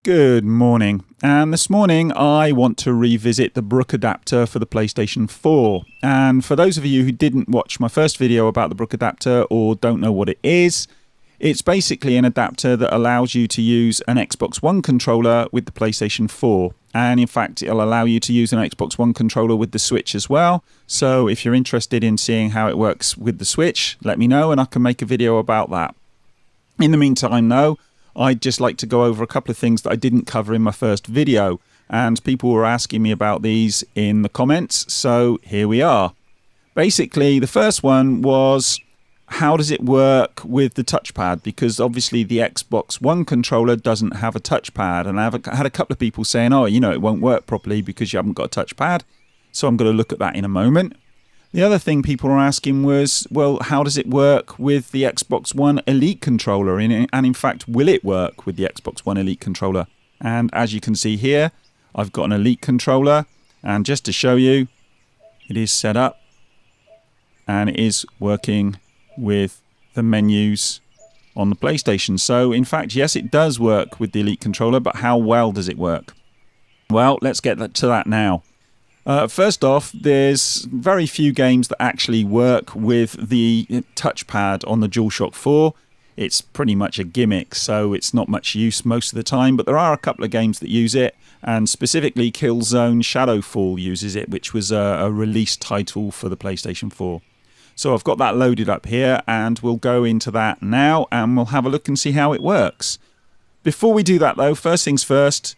Good morning, and this morning I want to revisit the Brook adapter for the PlayStation 4. And for those of you who didn't watch my first video about the Brook adapter or don't know what it is, it's basically an adapter that allows you to use an Xbox One controller with the PlayStation 4. And in fact, it'll allow you to use an Xbox One controller with the Switch as well. So if you're interested in seeing how it works with the Switch, let me know and I can make a video about that. In the meantime, though, I'd just like to go over a couple of things that I didn't cover in my first video, and people were asking me about these in the comments, so here we are. Basically, the first one was, how does it work with the touchpad? Because obviously the Xbox One controller doesn't have a touchpad, and I've had a couple of people saying, oh, you know, it won't work properly because you haven't got a touchpad, so I'm going to look at that in a moment. The other thing people are asking was, well, how does it work with the Xbox One Elite controller? And in fact, will it work with the Xbox One Elite controller? And as you can see here, I've got an Elite controller. And just to show you, it is set up and it is working with the menus on the PlayStation. So in fact, yes, it does work with the Elite controller, but how well does it work? Well, let's get to that now. First off, there's very few games that actually work with the touchpad on the Dualshock 4. It's pretty much a gimmick, so it's not much use most of the time, but there are a couple of games that use it, and specifically Killzone Shadowfall uses it, which was a release title for the PlayStation 4. So I've got that loaded up here, and we'll go into that now, and we'll have a look and see how it works. Before we do that though, first things first,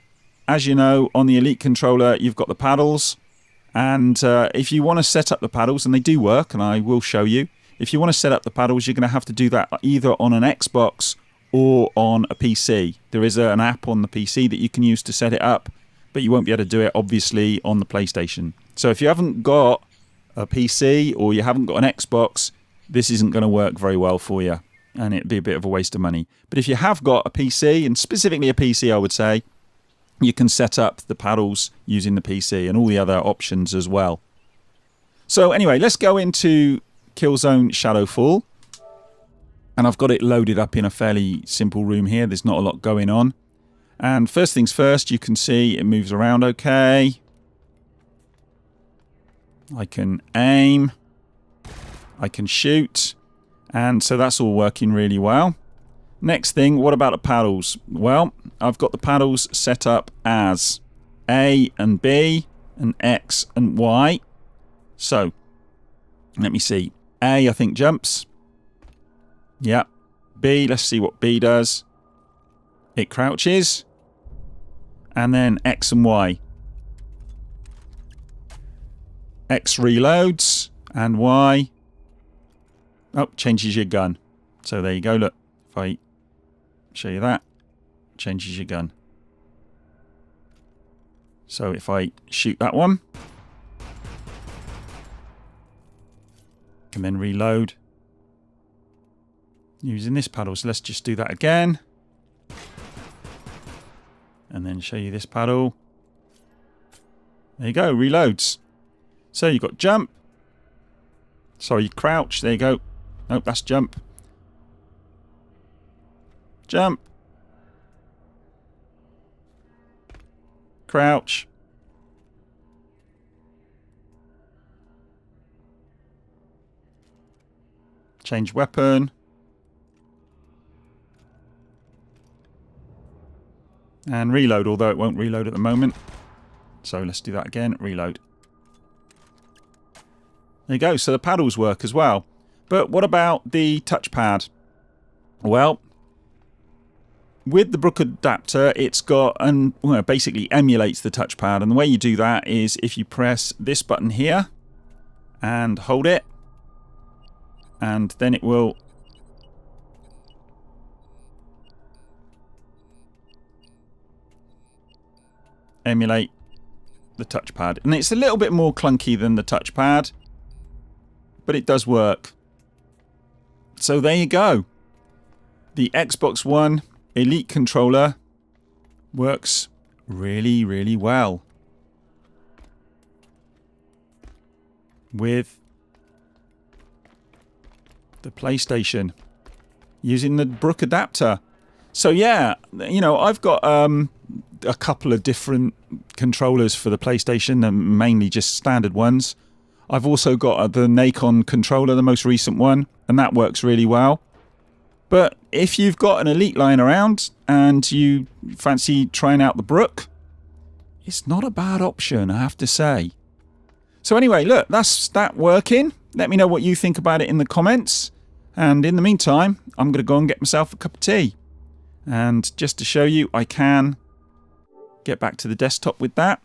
as you know, on the Elite controller, you've got the paddles. And if you want to set up the paddles, and they do work, and I will show you, if you want to set up the paddles, you're going to have to do that either on an Xbox or on a PC. There is an app on the PC that you can use to set it up, but you won't be able to do it, obviously, on the PlayStation. So if you haven't got a PC or you haven't got an Xbox, this isn't going to work very well for you, and it'd be a bit of a waste of money. But if you have got a PC, and specifically a PC, I would say, you can set up the paddles using the PC and all the other options as well. So anyway, let's go into Killzone Shadowfall. And I've got it loaded up in a fairly simple room here. There's not a lot going on. And first things first, you can see it moves around okay. I can aim. I can shoot. And so that's all working really well. Next thing, what about the paddles? Well, I've got the paddles set up as A and B and X and Y. So, let me see. A, I think, jumps. Yep. B, let's see what B does. It crouches. And then X and Y. X reloads. And Y, oh, changes your gun. So there you go, look. If I show you that, changes your gun. So if I shoot that one, can then reload using this paddle. So let's just do that again. And then show you this paddle. There you go, reloads. So you've got jump. Sorry, crouch. There you go. Nope, that's jump. Jump. Crouch. Change weapon. And reload, although it won't reload at the moment. So let's do that again. Reload. There you go. So the paddles work as well. But what about the touchpad? Well, with the Brook adapter, it's got, and well, basically emulates the touchpad. And the way you do that is if you press this button here and hold it, and then it will emulate the touchpad. And it's a little bit more clunky than the touchpad, but it does work. So there you go. The Xbox One Elite controller works really, really well with the PlayStation using the Brook adapter. So yeah, you know, I've got a couple of different controllers for the PlayStation, and mainly just standard ones. I've also got the Nacon controller, the most recent one, and that works really well. But if you've got an Elite lying around and you fancy trying out the Brook, it's not a bad option, I have to say. So anyway, look, that's that working. Let me know what you think about it in the comments. And in the meantime, I'm going to go and get myself a cup of tea. And just to show you, I can get back to the desktop with that.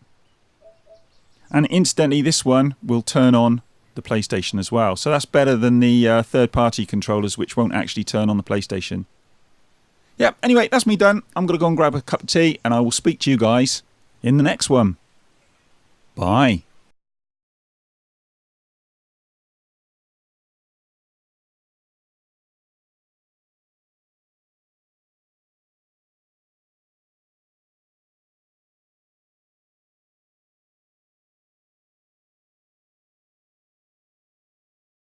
And incidentally, this one will turn on the PlayStation as well. So that's better than the third-party controllers, which won't actually turn on the PlayStation. Yeah, anyway, that's me done. I'm going to go and grab a cup of tea, and I will speak to you guys in the next one. Bye.